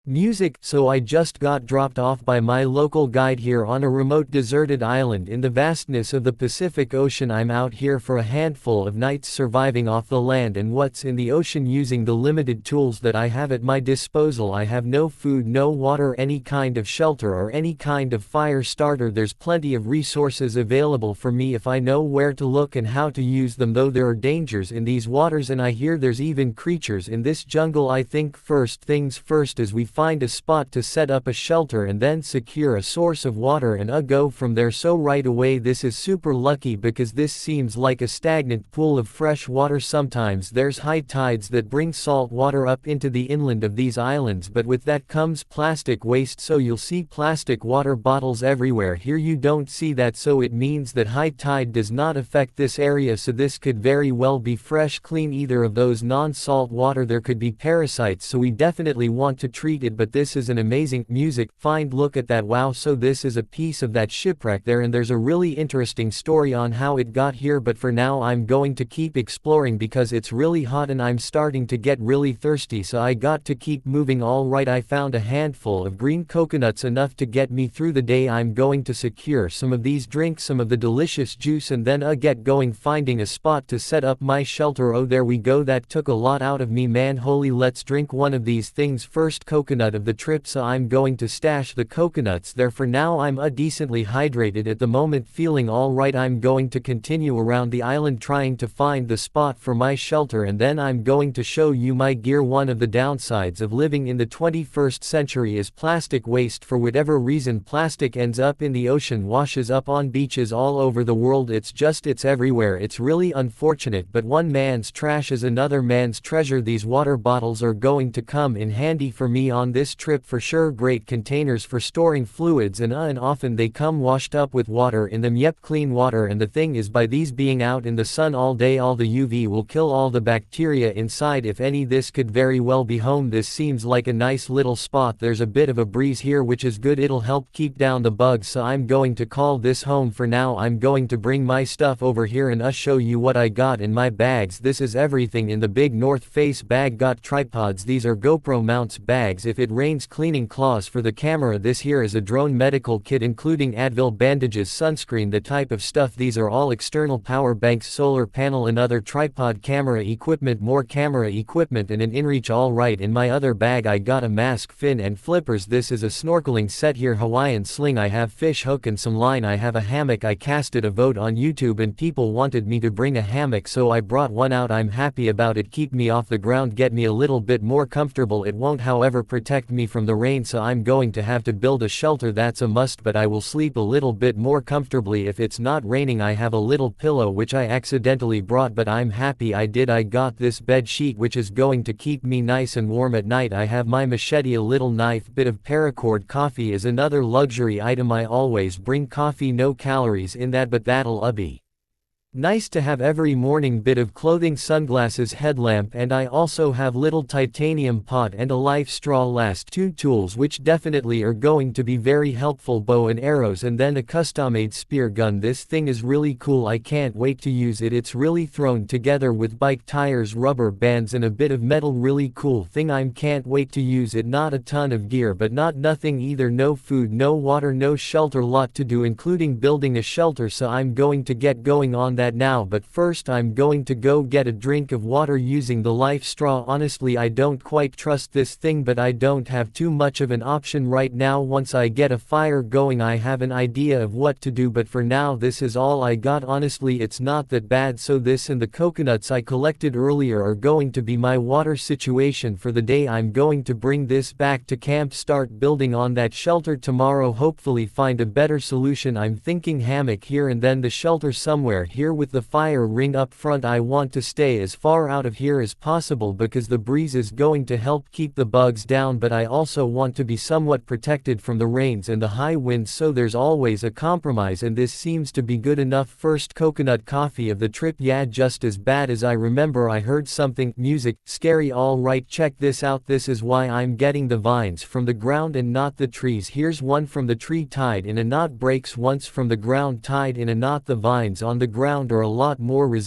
Music. So I just got dropped off by my local guide here on a remote deserted island in the vastness of the Pacific Ocean. I'm out here for a handful of nights surviving off the land and what's in the ocean using the limited tools that I have at my disposal. I have no food, no water, any kind of shelter or any kind of fire starter. There's plenty of resources available for me if I know where to look and how to use them, though there are dangers in these waters and I hear there's even creatures in this jungle. I think first things first is we find a spot to set up a shelter and then secure a source of water and go from there. So right away this is super lucky because this seems like a stagnant pool of fresh water. Sometimes there's high tides that bring salt water up into the inland of these islands, but with that comes plastic waste, so you'll see plastic water bottles everywhere. Here you don't see that, so it means that high tide does not affect this area, so this could very well be fresh, clean, either of those non-salt water. There could be parasites, so we definitely want to treat it. But this is an amazing music. Find, look at that, wow. So this is a piece of that shipwreck there, and there's a really interesting story on how it got here, but for now I'm going to keep exploring because it's really hot and I'm starting to get really thirsty, so I got to keep moving. Alright, I found a handful of green coconuts, enough to get me through the day. I'm going to secure some of these, drink some of the delicious juice, and then get going finding a spot to set up my shelter. Oh, there we go. That took a lot out of me, man. Holy, let's drink one of these things first. Coconut of the trip, so I'm going to stash the coconuts there for now. I'm decently hydrated at the moment, feeling alright. I'm going to continue around the island trying to find the spot for my shelter, and then I'm going to show you my gear. One of the downsides of living in the 21st century is plastic waste. For whatever reason, plastic ends up in the ocean, washes up on beaches all over the world. It's everywhere. It's really unfortunate, but one man's trash is another man's treasure. These water bottles are going to come in handy for me on this trip for sure. Great containers for storing fluids, and often they come washed up with water in them. Yep, clean water. And the thing is, by these being out in the sun all day, all the UV will kill all the bacteria inside, if any. This could very well be home. This seems like a nice little spot. There's a bit of a breeze here, which is good. It'll help keep down the bugs, so I'm going to call this home for now. I'm going to bring my stuff over here and show you what I got in my bags. This is everything in the big North Face bag. Got tripods. These are GoPro mounts bags. If it rains, cleaning cloths for the camera. This here is a drone medical kit including Advil, bandages, sunscreen, the type of stuff. These are all external power banks, solar panel, and other tripod, camera equipment, more camera equipment, and an inReach. Alright, in my other bag I got a mask, fin, and flippers. This is a snorkeling set here, Hawaiian sling. I have fish hook and some line. I have a hammock. I casted a vote on YouTube and people wanted me to bring a hammock, so I brought one out. I'm happy about it. Keep me off the ground, get me a little bit more comfortable. It won't however protect me from the rain, so I'm going to have to build a shelter. That's a must, but I will sleep a little bit more comfortably if it's not raining. I have a little pillow which I accidentally brought, but I'm happy I did. I got this bed sheet which is going to keep me nice and warm at night. I have my machete, a little knife, bit of paracord. Coffee is another luxury item. I always bring coffee, no calories in that, but that'll be nice to have every morning. Bit of clothing, sunglasses, headlamp, and I also have little titanium pot and a life straw. Last two tools which definitely are going to be very helpful: bow and arrows, and then a custom-made spear gun. This thing is really cool. I can't wait to use it. It's really thrown together with bike tires, rubber bands, and a bit of metal. Really cool thing. I can't wait to use it. Not a ton of gear, but not nothing either. No food, no water, no shelter. Lot to do, including building a shelter, so I'm going to get going on that now. But first I'm going to go get a drink of water using the life straw. Honestly, I don't quite trust this thing, but I don't have too much of an option right now. Once I get a fire going, I have an idea of what to do, but for now this is all I got. Honestly, it's not that bad. So this and the coconuts I collected earlier are going to be my water situation for the day. I'm going to bring this back to camp, start building on that shelter tomorrow, hopefully find a better solution. I'm thinking hammock here and then the shelter somewhere here with the fire ring up front. I want to stay as far out of here as possible because the breeze is going to help keep the bugs down, but I also want to be somewhat protected from the rains and the high winds, so there's always a compromise, and this seems to be good enough. First coconut coffee of the trip. Yeah, just as bad as I remember. I heard something, music, scary. Alright, check this out. This is why I'm getting the vines from the ground and not the trees. Here's one from the tree tied in a knot, breaks once from the ground tied in a knot. The vines on the ground are a lot more resistant